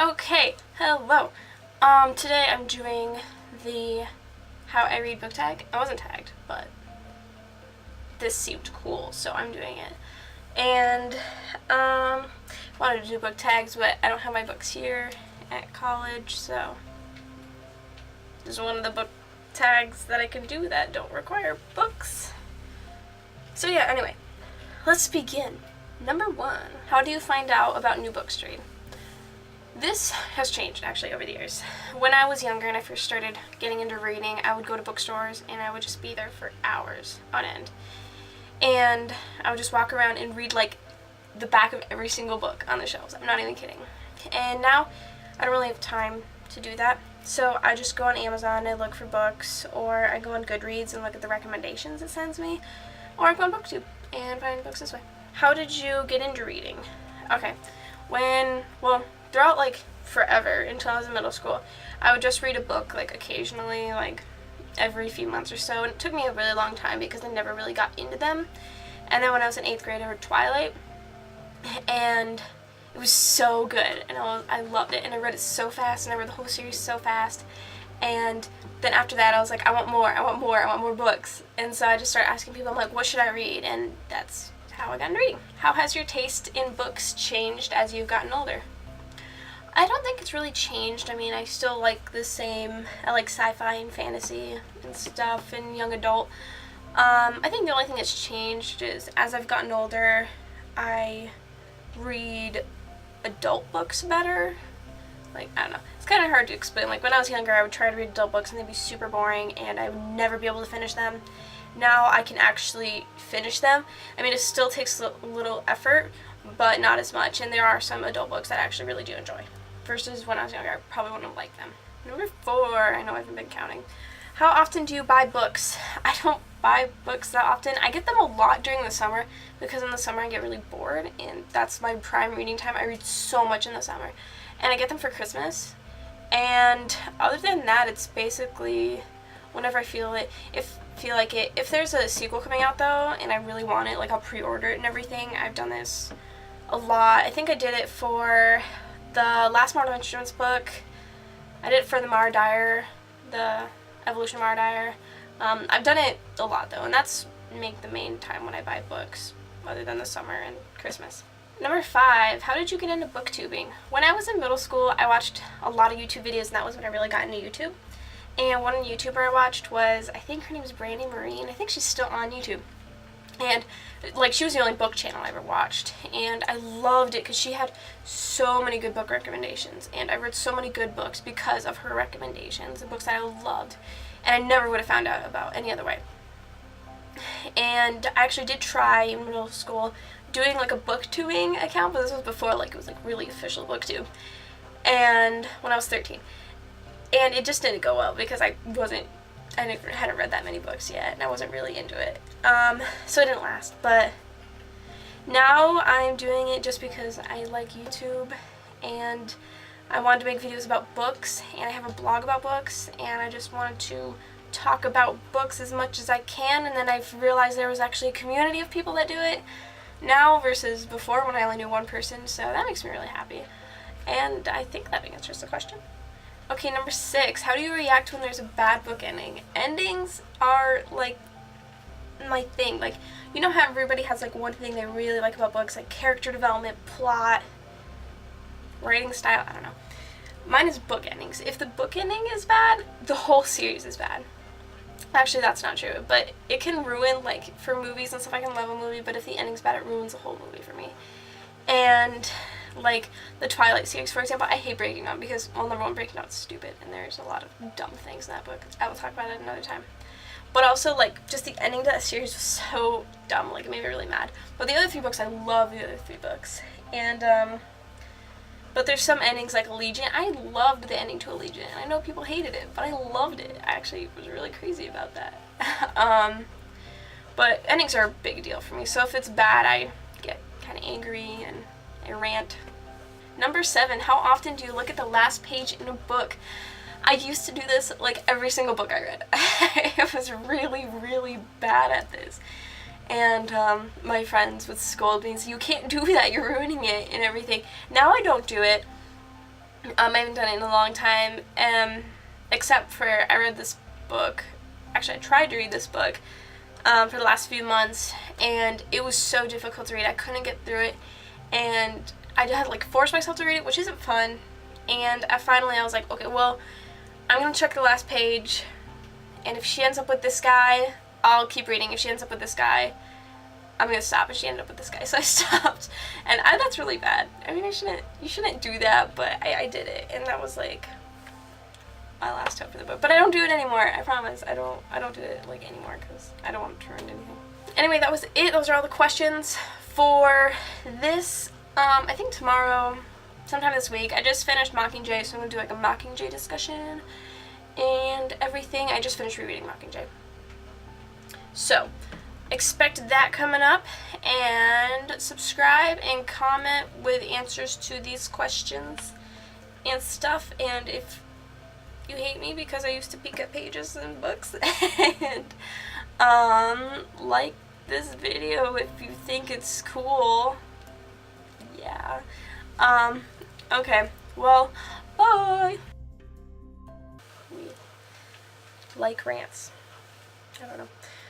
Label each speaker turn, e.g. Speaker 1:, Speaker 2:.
Speaker 1: Okay, hello. Today I'm doing the how I read book tag. I wasn't tagged, but this seemed cool, so I'm doing it. And wanted to do book tags, but I don't have my books here at college, so this is one of the book tags that I can do that don't require books. So yeah, anyway, let's begin. Number 1, how do you find out about new books to read? This has changed actually over the years. When I was younger and I first started getting into reading, I would go to bookstores and I would just be there for hours on end. And I would just walk around and read like the back of every single book on the shelves. I'm not even kidding. And now I don't really have time to do that. So I just go on Amazon and look for books, or I go on Goodreads and look at the recommendations it sends me, or I go on BookTube and find books this way. How did you get into reading? Okay, throughout like forever until I was in middle school, I would just read a book like occasionally, like every few months or so, and it took me a really long time because I never really got into them. And then when I was in 8th grade, I read Twilight, and it was so good, and I loved it, and I read it so fast, and I read the whole series so fast. And then after that, I was like, I want more books. And so I just started asking people, I'm like, what should I read? And that's how I got into reading. How has your taste in books changed as you've gotten older? I don't think it's really changed. I mean, I still like the same. I like sci-fi and fantasy and stuff and young adult. I think the only thing that's changed is as I've gotten older, I read adult books better. Like, I don't know. It's kind of hard to explain. Like, when I was younger, I would try to read adult books and they'd be super boring and I would never be able to finish them. Now I can actually finish them. I mean, it still takes a little effort, but not as much. And there are some adult books that I actually really do enjoy. Versus when I was younger, I probably wouldn't have liked them. Number 4, I know I haven't been counting. How often do you buy books? I don't buy books that often. I get them a lot during the summer because in the summer I get really bored and that's my prime reading time. I read so much in the summer. And I get them for Christmas. And other than that, it's basically whenever I feel it. If there's a sequel coming out though and I really want it, like I'll pre-order it and everything. I've done this a lot. I think I did it for the last Mortal Instruments book. I did it for the Mara Dyer, the Evolution of Mara Dyer. I've done it a lot though, and that's the main time when I buy books, other than the summer and Christmas. Number 5, how did you get into booktubing? When I was in middle school, I watched a lot of YouTube videos, and that was when I really got into YouTube. And one YouTuber I watched was, I think her name is Brainy Marine. I think she's still on YouTube. And like, she was the only book channel I ever watched, and I loved it because she had so many good book recommendations, and I read so many good books because of her recommendations, the books that I loved, and I never would have found out about any other way. And I actually did try in middle school doing like a booktubing account, but this was before like it was like really official booktube, and when I was 13, and it just didn't go well because I hadn't read that many books yet, and I wasn't really into it. So it didn't last, but now I'm doing it just because I like YouTube, and I wanted to make videos about books, and I have a blog about books, and I just wanted to talk about books as much as I can, and then I've realized there was actually a community of people that do it now versus before when I only knew one person, so that makes me really happy. And I think that answers the question. Okay, number 6, how do you react when there's a bad book ending? Endings are like my thing. Like, you know how everybody has like one thing they really like about books, like character development, plot, writing style, I don't know. Mine is book endings. If the book ending is bad, the whole series is bad. Actually, that's not true, but it can ruin, like, for movies and stuff, I can love a movie, but if the ending's bad, it ruins the whole movie for me. And like the Twilight series, for example, I hate Breaking Dawn because, well, number 1, Breaking Dawn is stupid, and there's a lot of dumb things in that book. I will talk about it another time. But also, like, just the ending to that series was so dumb, like, it made me really mad. But the other 3 books, I love the other 3 books. And, but there's some endings, like Allegiant. I loved the ending to Allegiant. I know people hated it, but I loved it. I actually was really crazy about that. But endings are a big deal for me, so if it's bad, I get kind of angry and I rant. Number 7, how often do you look at the last page in a book? I used to do this like every single book I read. I was really, really bad at this. And my friends would scold me and say, you can't do that, you're ruining it and everything. Now I don't do it. I haven't done it in a long time, except for I read this book. Actually, I tried to read this book for the last few months, and it was so difficult to read. I couldn't get through it, and I had to like force myself to read it, which isn't fun. And finally I was like, okay, well, I'm gonna check the last page, and if she ends up with this guy, I'll keep reading. If she ends up with this guy, I'm gonna stop. And she ended up with this guy, so I stopped. And that's really bad. I mean, you shouldn't do that, but I did it, and that was like my last hope for the book. But I don't do it anymore. I promise. I don't do it like anymore because I don't want to ruin anything. Anyway, that was it. Those are all the questions for this. I think tomorrow, sometime this week. I just finished Mockingjay, so I'm gonna do like a Mockingjay discussion and everything. I just finished rereading Mockingjay, so expect that coming up, and subscribe and comment with answers to these questions and stuff. And if you hate me because I used to peek at pages in books, and like this video if you think it's cool. Yeah. Okay. Well, bye. Like rants. I don't know.